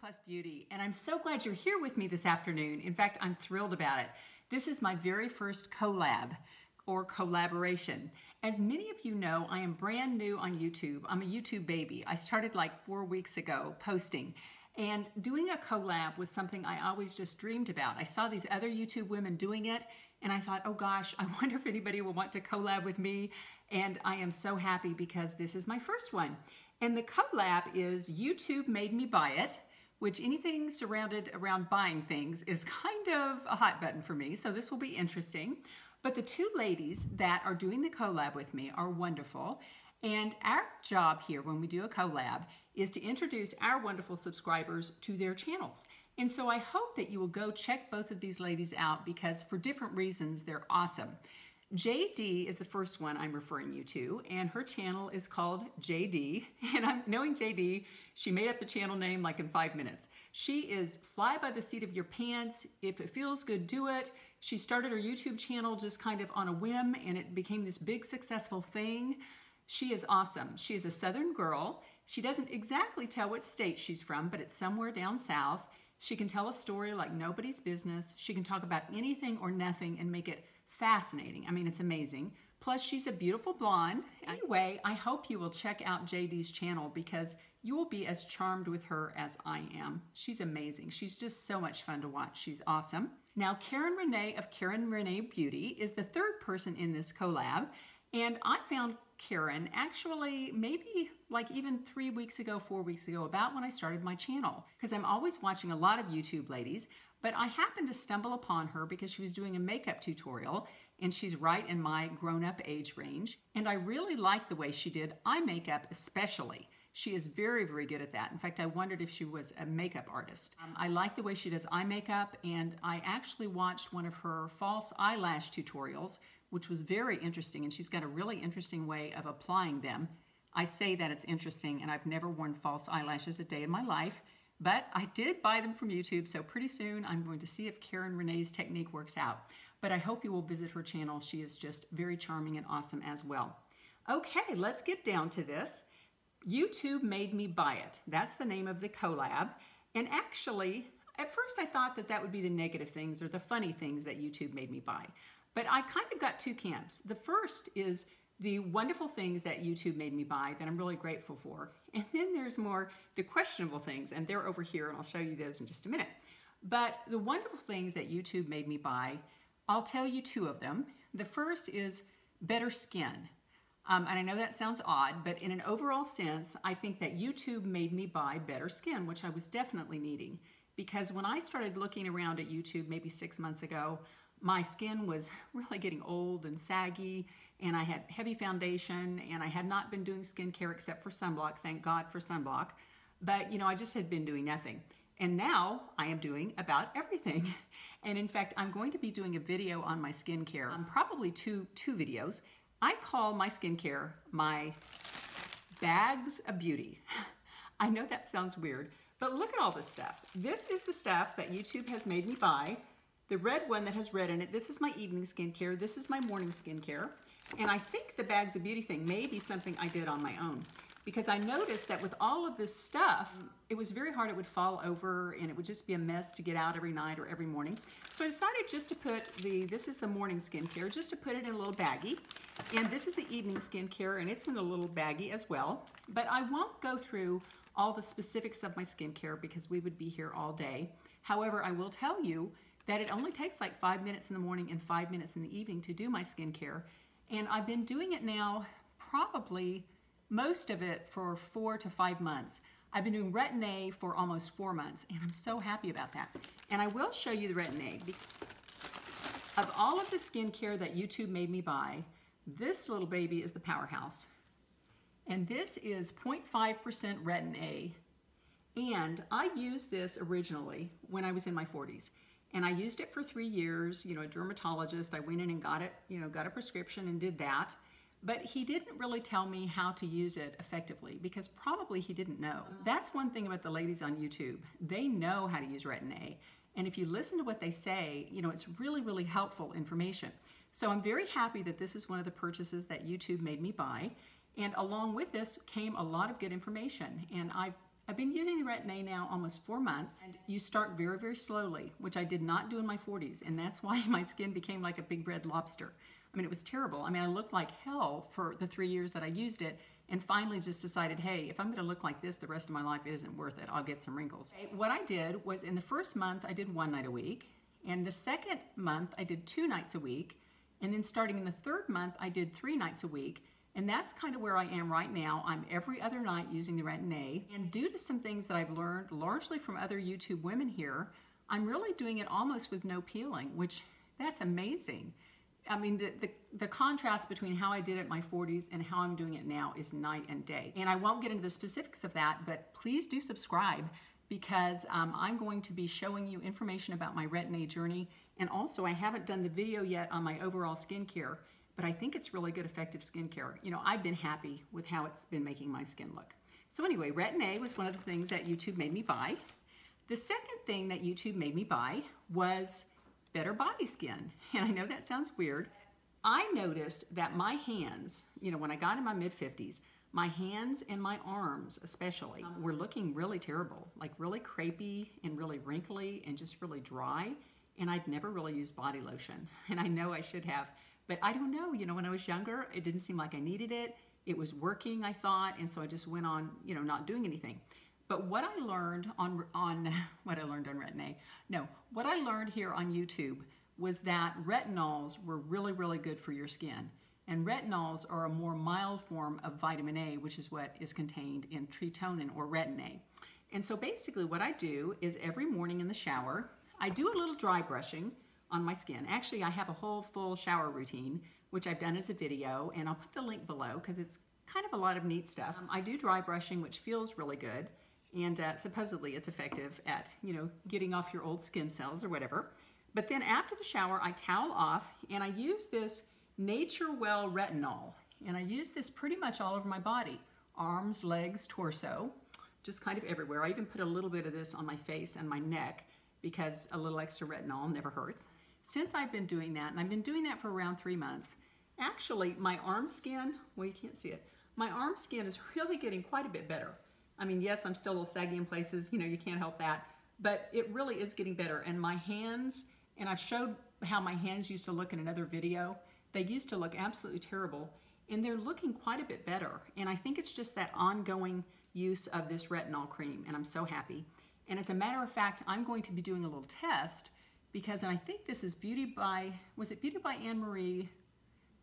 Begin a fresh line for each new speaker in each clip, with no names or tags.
Plus Beauty, and I'm so glad you're here with me this afternoon. In fact, I'm thrilled about it. This is my very first collab or collaboration. As many of you know, I am brand new on YouTube. I'm a YouTube baby. I started like 4 weeks ago posting, and doing a collab was something I always just dreamed about. I saw these other YouTube women doing it, and I thought, oh gosh, I wonder if anybody will want to collab with me. And I am so happy because this is my first one. And the collab is YouTube Made Me Buy It, which anything surrounded around buying things is kind of a hot button for me. So this will be interesting. But the two ladies that are doing the collab with me are wonderful. And our job here when we do a collab is to introduce our wonderful subscribers to their channels. And so I hope that you will go check both of these ladies out because for different reasons, they're awesome. Jdee is the first one I'm referring you to, and her channel is called Jdee. And I'm knowing Jdee, she made up the channel name like in 5 minutes. She is fly by the seat of your pants. If it feels good, do it. She started her YouTube channel just kind of on a whim, and it became this big successful thing. She is awesome. She is a Southern girl. She doesn't exactly tell what state she's from, but it's somewhere down south. She can tell a story like nobody's business. She can talk about anything or nothing and make it fascinating. I mean, it's amazing. Plus, she's a beautiful blonde. Anyway, I hope you will check out Jdee's channel because you will be as charmed with her as I am. She's amazing. She's just so much fun to watch. She's awesome. Now, Karen Renee of Karen Renee Beauty is the third person in this collab, and I found Karen actually maybe like even 3 weeks ago, 4 weeks ago, about when I started my channel, because I'm always watching a lot of YouTube ladies, but I happened to stumble upon her because she was doing a makeup tutorial, and she's right in my grown-up eye range, and I really liked the way she did eye makeup especially. She is very, very good at that. In fact, I wondered if she was a makeup artist. I like the way she does eye makeup, and I actually watched one of her false eyelash tutorials, which was very interesting, and she's got a really interesting way of applying them. I say that it's interesting, and I've never worn false eyelashes a day in my life, but I did buy them from YouTube, so pretty soon I'm going to see if Karen Renee's technique works out. But I hope you will visit her channel. She is just very charming and awesome as well. Okay, let's get down to this. YouTube Made Me Buy It. That's the name of the collab. And actually, at first I thought that that would be the negative things or the funny things that YouTube made me buy. But I kind of got two camps. The first is the wonderful things that YouTube made me buy that I'm really grateful for. And then there's more the questionable things, and they're over here, and I'll show you those in just a minute. But the wonderful things that YouTube made me buy, I'll tell you two of them. The first is better skin. And I know that sounds odd, but in an overall sense, I think that YouTube made me buy better skin, which I was definitely needing. Because when I started looking around at YouTube maybe 6 months ago, my skin was really getting old and saggy, and I had heavy foundation, and I had not been doing skincare except for sunblock. Thank God for sunblock. But, you know, I just had been doing nothing. And now I am doing about everything. And in fact, I'm going to be doing a video on my skincare, probably two videos. I call my skincare my bags of beauty. I know that sounds weird, but look at all this stuff. This is the stuff that YouTube has made me buy. The red one that has red in it, this is my evening skincare, this is my morning skincare, and I think the bags of beauty thing may be something I did on my own, because I noticed that with all of this stuff, it was very hard. It would fall over, and it would just be a mess to get out every night or every morning. So I decided just to put this is the morning skincare, just to put it in a little baggie, and this is the evening skincare, and it's in a little baggie as well, but I won't go through all the specifics of my skincare because we would be here all day. However, I will tell you that it only takes like 5 minutes in the morning and 5 minutes in the evening to do my skincare. And I've been doing it now probably most of it for 4 to 5 months. I've been doing Retinol for almost 4 months, and I'm so happy about that. And I will show you the Retinol. Of all of the skincare that YouTube made me buy, this little baby is the powerhouse. And this is 0.5% Retinol. And I used this originally when I was in my 40s. And I used it for 3 years, you know, a dermatologist. I went in and got it, you know, got a prescription and did that. But he didn't really tell me how to use it effectively because probably he didn't know. That's one thing about the ladies on YouTube. They know how to use Retinol. And if you listen to what they say, you know, it's really, really helpful information. So I'm very happy that this is one of the purchases that YouTube made me buy. And along with this came a lot of good information. And I've I've been using the Retin-A now almost 4 months, and you start very, very slowly, which I did not do in my 40s, and that's why my skin became like a big red lobster. I mean, it was terrible. I mean, I looked like hell for the 3 years that I used it, and finally just decided, hey, if I'm gonna look like this the rest of my life, it isn't worth it. I'll get some wrinkles. What I did was, in the first month, I did 1 night a week, and the second month, I did 2 nights a week, and then starting in the third month, I did 3 nights a week. And that's kind of where I am right now. I'm every other night using the Retin-A. And due to some things that I've learned largely from other YouTube women here, I'm really doing it almost with no peeling, which that's amazing. I mean, the contrast between how I did it in my 40s and how I'm doing it now is night and day. And I won't get into the specifics of that, but please do subscribe, because I'm going to be showing you information about my Retin-A journey. And also, I haven't done the video yet on my overall skincare, but I think it's really good, effective skincare. You know, I've been happy with how it's been making my skin look. So anyway, Retin-A was one of the things that YouTube made me buy. The second thing that YouTube made me buy was better body skin. And I know that sounds weird. I noticed that my hands, you know, when I got in my mid-50s, my hands and my arms especially were looking really terrible, like really crepey and really wrinkly and just really dry. And I'd never really used body lotion. And I know I should have. But I don't know, you know, when I was younger, it didn't seem like I needed it. It was working, I thought, and so I just went on, you know, not doing anything. But what I learned on what I learned on Retin-A, no, what I learned here on YouTube was that retinols were really, really good for your skin. And retinols are a more mild form of vitamin A, which is what is contained in tretinoin or Retin-A. And so basically what I do is every morning in the shower, I do a little dry brushing on my skin. Actually, I have a whole full shower routine, which I've done as a video, and I'll put the link below because it's kind of a lot of neat stuff. I do dry brushing, which feels really good, and supposedly it's effective at, you know, getting off your old skin cells or whatever. But then after the shower, I towel off, and I use this Nature Well Retinol, and I use this pretty much all over my body, arms, legs, torso, just kind of everywhere. I even put a little bit of this on my face and my neck because a little extra retinol never hurts. Since I've been doing that, and I've been doing that for around 3 months, actually my arm skin, well, you can't see it, my arm skin is really getting quite a bit better. I mean, yes, I'm still a little saggy in places, you know, you can't help that, but it really is getting better. And my hands, and I've showed how my hands used to look in another video, they used to look absolutely terrible, and they're looking quite a bit better. And I think it's just that ongoing use of this retinol cream, and I'm so happy. And as a matter of fact, I'm going to be doing a little test because, and I think this is Beauty by, was it Beauty by Anne Marie?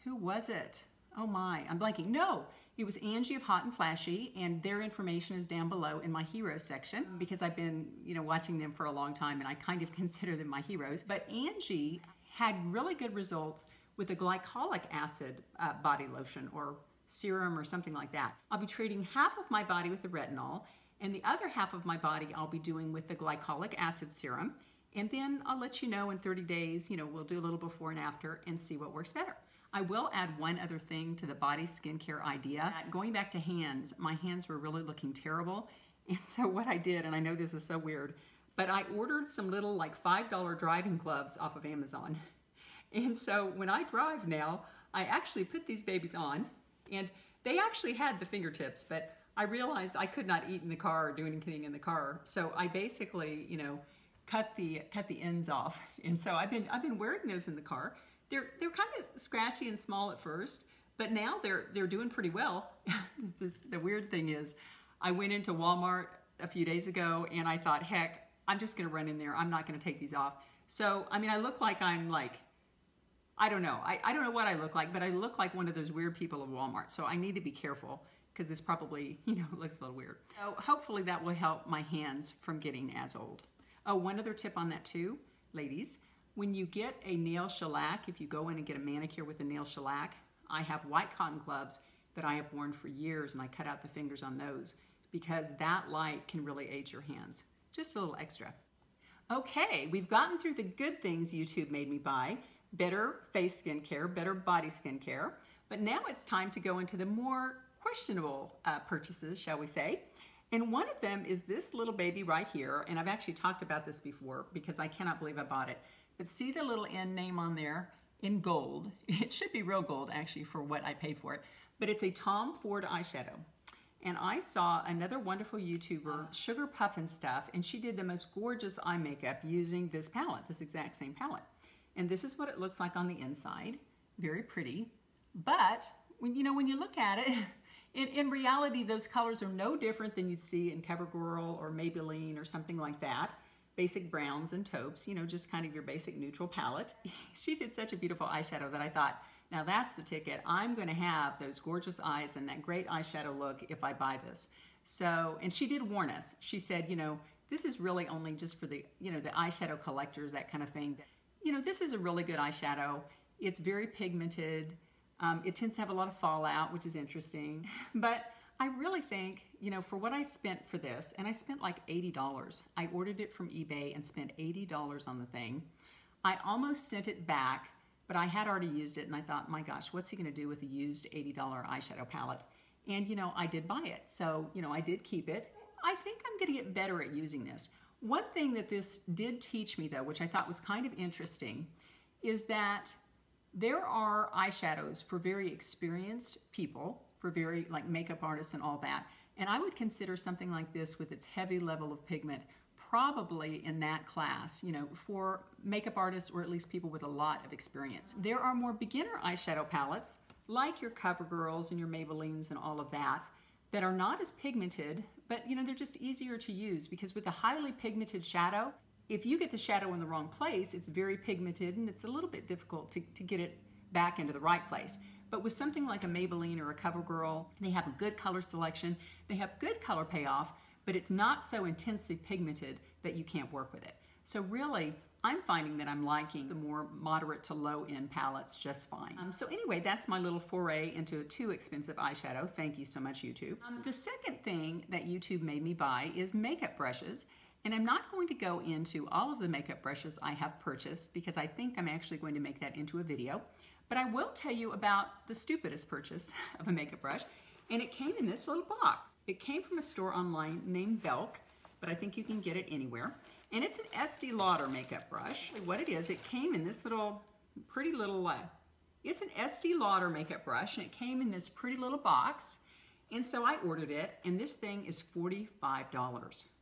Who was it? Oh my, I'm blanking. No, it was Angie of Hot and Flashy, and their information is down below in my heroes section because I've been, you know, watching them for a long time and I kind of consider them my heroes. But Angie had really good results with a glycolic acid body lotion or serum or something like that. I'll be treating half of my body with the retinol, and the other half of my body I'll be doing with the glycolic acid serum. And then I'll let you know in 30 days, you know, we'll do a little before and after and see what works better. I will add one other thing to the body skincare idea. Going back to hands, my hands were really looking terrible. And so what I did, and I know this is so weird, but I ordered some little like $5 driving gloves off of Amazon. And so when I drive now, I actually put these babies on, and they actually had the fingertips, but I realized I could not eat in the car or do anything in the car. So I basically, you know, cut the ends off. And so I've been wearing those in the car. They're kind of scratchy and small at first, but now they're doing pretty well. The weird thing is, I went into Walmart a few days ago and I thought, heck, I'm just gonna run in there. I'm not gonna take these off. So, I mean, I look like I'm like, I don't know. I don't know what I look like, but I look like one of those weird people of Walmart. So I need to be careful because this probably, you know, looks a little weird. So hopefully that will help my hands from getting as old. Oh, one other tip on that too, ladies. When you get a nail shellac, if you go in and get a manicure with a nail shellac, I have white cotton gloves that I have worn for years, and I cut out the fingers on those because that light can really age your hands. Just a little extra. Okay, we've gotten through the good things YouTube made me buy. Better face skincare, better body skincare. But now it's time to go into the more questionable purchases, shall we say. And one of them is this little baby right here. And I've actually talked about this before because I cannot believe I bought it. But see the little N name on there in gold. It should be real gold actually for what I paid for it. But it's a Tom Ford eyeshadow. and I saw another wonderful YouTuber, Sugar Puffin Stuff, and she did the most gorgeous eye makeup using this palette, this exact same palette. And this is what it looks like on the inside. Very pretty. But when you look at it, in reality, those colors are no different than you'd see in CoverGirl or Maybelline or something like that. Basic browns and taupes, just kind of your basic neutral palette. She did such a beautiful eyeshadow that I thought, now that's the ticket. I'm going to have those gorgeous eyes and that great eyeshadow look if I buy this. So, and she did warn us. She said, this is really only just for the, the eyeshadow collectors, that kind of thing. This is a really good eyeshadow. It's very pigmented. It tends to have a lot of fallout, which is interesting. But I really think, for what I spent for this, and I spent like $80. I ordered it from eBay and spent $80 on the thing. I almost sent it back, but I had already used it, and I thought, my gosh, what's he going to do with a used $80 eyeshadow palette? And, I did buy it. So, I did keep it. I think I'm going to get better at using this. One thing that this did teach me, though, which I thought was kind of interesting, is that there are eyeshadows for very experienced people, for very, like, makeup artists and all that. And I would consider something like this with its heavy level of pigment probably in that class, for makeup artists or at least people with a lot of experience. There are more beginner eyeshadow palettes, like your CoverGirls and your Maybellines and all of that, that are not as pigmented, but they're just easier to use, because with a highly pigmented shadow, if you get the shadow in the wrong place, it's very pigmented and it's a little bit difficult to get it back into the right place. But with something like a Maybelline or a CoverGirl, they have a good color selection, they have good color payoff, but it's not so intensely pigmented that you can't work with it. So really, I'm finding that I'm liking the more moderate to low-end palettes just fine. So anyway, that's my little foray into a too expensive eyeshadow. Thank you so much, YouTube. The second thing that YouTube made me buy is makeup brushes. And I'm not going to go into all of the makeup brushes I have purchased, because I think I'm actually going to make that into a video. But I will tell you about the stupidest purchase of a makeup brush. And it came in this little box. It came from a store online named Belk, but I think you can get it anywhere. And it's an Estee Lauder makeup brush. What it is, it came in this little, pretty little, it's an Estee Lauder makeup brush, and it came in this pretty little box. And so I ordered it, and this thing is $45.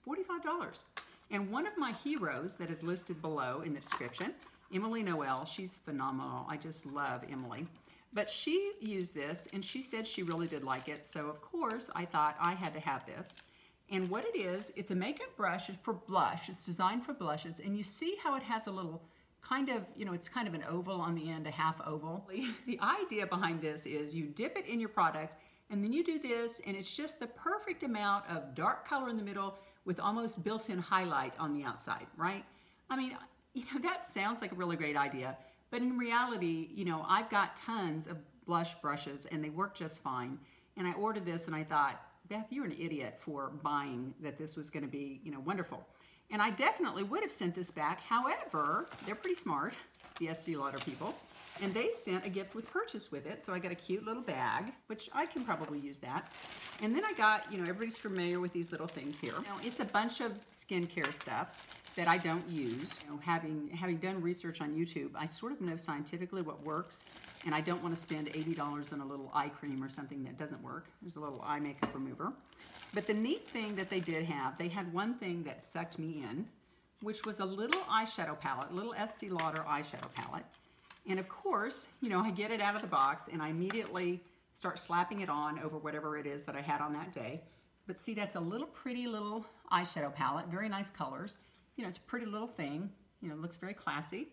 $45. And one of my heroes that is listed below in the description, Emily Noel, she's phenomenal. I just love Emily. But she used this, and she said she really did like it, so of course I thought I had to have this. And what it is, it's a makeup brush for blush. It's designed for blushes, and you see how it has a little kind of, it's kind of an oval on the end, a half oval. The idea behind this is you dip it in your product, and then you do this, and it's just the perfect amount of dark color in the middle with almost built-in highlight on the outside, right? I mean, that sounds like a really great idea, but in reality, I've got tons of blush brushes and they work just fine. And I ordered this and I thought, Beth, you're an idiot for buying that this was going to be, wonderful. And I definitely would have sent this back. However, they're pretty smart, the Estee Lauder people, and they sent a gift with purchase with it. So I got a cute little bag, which I can probably use that. And then I got, everybody's familiar with these little things here. Now, it's a bunch of skincare stuff that I don't use. Having done research on YouTube, I sort of know scientifically what works, and I don't want to spend $80 on a little eye cream or something that doesn't work. There's a little eye makeup remover. But the neat thing that they did have, they had one thing that sucked me in, which was a little eyeshadow palette, little Estee Lauder eyeshadow palette. And of course, I get it out of the box and I immediately start slapping it on over whatever it is that I had on that day. But see, that's a little pretty little eyeshadow palette, very nice colors. It's a pretty little thing, it looks very classy.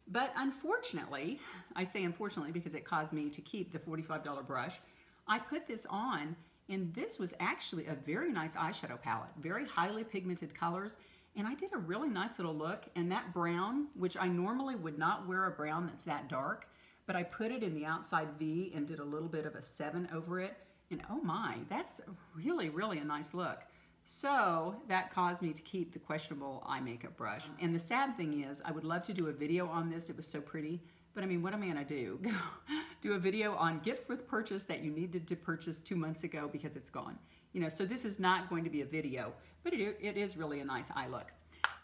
But unfortunately, I say unfortunately because it caused me to keep the $45 brush, I put this on, and this was actually a very nice eyeshadow palette, very highly pigmented colors, and I did a really nice little look. And that brown, which I normally would not wear a brown that's that dark, but I put it in the outside V and did a little bit of a 7 over it, and oh my, that's really, really a nice look. So that caused me to keep the questionable eye makeup brush. And the sad thing is, I would love to do a video on this. It was so pretty. But I mean, what am I gonna do? Do a video on gift with purchase that you needed to purchase 2 months ago because it's gone. So this is not going to be a video, but it is really a nice eye look.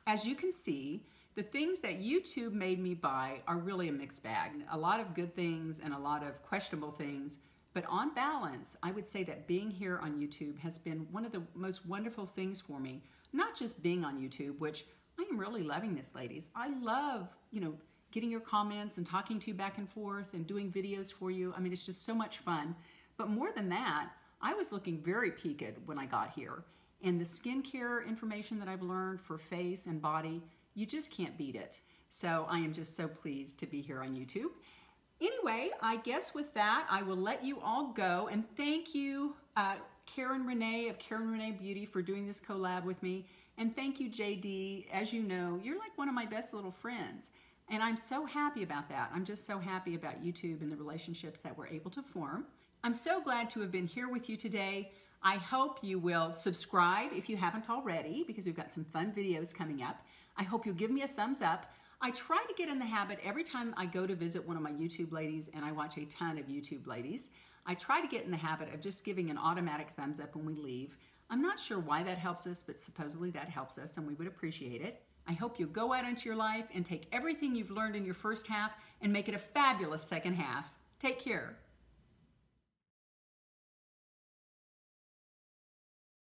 As you can see, the things that YouTube made me buy are really a mixed bag. A lot of good things and a lot of questionable things. But on balance, I would say that being here on YouTube has been one of the most wonderful things for me. Not just being on YouTube, which I am really loving this, ladies. I love, getting your comments and talking to you back and forth and doing videos for you. I mean, it's just so much fun. But more than that, I was looking very peaked when I got here. And the skincare information that I've learned for face and body, you just can't beat it. So I am just so pleased to be here on YouTube. Anyway, I guess with that, I will let you all go. And thank you, Karen Renee of Karen Renee Beauty, for doing this collab with me. And thank you, Jdee. As you know, you're like one of my best little friends. And I'm so happy about that. I'm just so happy about YouTube and the relationships that we're able to form. I'm so glad to have been here with you today. I hope you will subscribe if you haven't already, because we've got some fun videos coming up. I hope you'll give me a thumbs up. I try to get in the habit every time I go to visit one of my YouTube ladies, and I watch a ton of YouTube ladies, I try to get in the habit of just giving an automatic thumbs up when we leave. I'm not sure why that helps us, but supposedly that helps us, and we would appreciate it. I hope you'll go out into your life and take everything you've learned in your first half and make it a fabulous second half. Take care.